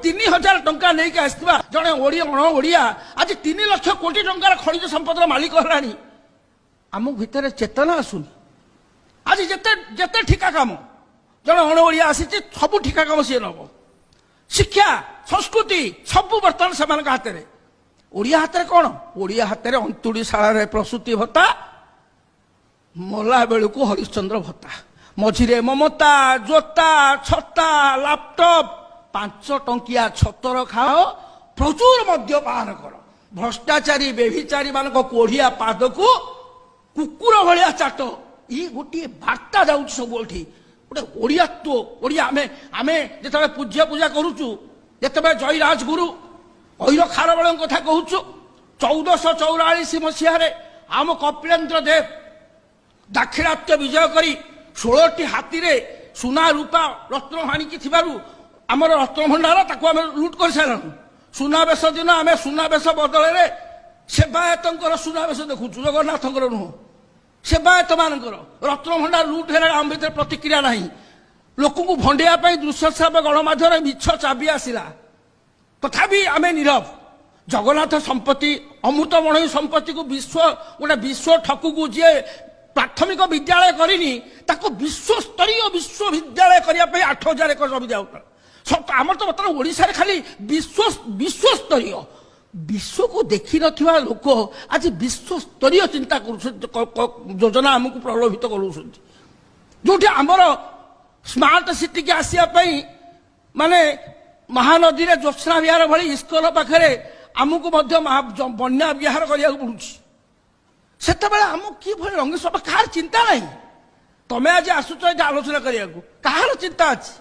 3000 टंका नहीं आसवा जड़े अण ओडिया आज 3 लाख कोटी टंकार खनिज संपदर मालिक है आम भितर चेतना आसुनी आज जिते जिते ठिका काम जड़े अण ओडिया आसी सब ठिका काम सी नब शिक्षा संस्कृति सब बर्तमान से हाथ में ओडिया हाथ में कौन ओडिया हाथ में अंतुड़ीशाला प्रसूति भत्ता मला बेलू हरिश्चंद्र भत्ता मझिरे ममता जोता छत्ता लैपटॉप 5 टंकिया छतर खाओ प्रचुर मद्यपान कर भ्रष्टाचारी बेभिचारी मान कोढ़िया पाद को कुकुर भाया चाट ये गोटे बार्ता जाऊँ सब गोटे ओडियात्व ओडिया आमे जिते पूज्य पूजा करुचु जिते जय राजगुरु ऐर खारबल कथा कहूँ 1444 मसीह आम कपिलेन्द्र देव दाक्षिणात्य विजय करी 16टी हाथी रे सुना रूपा रत्न हाणिकी थिबारु आमर रत्न भंडार ताकू आम लुट कर सारू सुनावेश दिन आम सुनावेश बदल सेवायतर सुनावेश देखुचु जगन्नाथ नुह सेवायत मानकर रत्न भंडार लुट है आम भर प्रतिक्रिया ना लोक भंडिया दृश्य श्राव्य गणमाध्यम मिछ चाबी आसला तथापि आम नीरव जगन्नाथ संपत्ति अमृतमणि संपत्ति को विश्व गोटे विश्व ठकु को जी प्राथमिक विद्यालय करनी विश्वस्तरीय विश्वविद्यालय करने 8000 एकड़ जमी दिया आम तो बर्तमान ओडिशा खाली विश्वस्तरीय विश्व को देखी नथिबा लोक आज विश्वस्तरीय चिंता कर योजना आमको प्रलोभित कर जो आमर स्मार्ट सिटी की आसवाई माने महानदी रे ज्योत्सना विहार भली इस्कन पाखे आमको बन्या विहार करिया पड़ुछि सेतबेले आम कि भली रंग सब कहार चिंता नहीं तमे आज आसुच आलोचना करिया कहार चिंता अच्छी।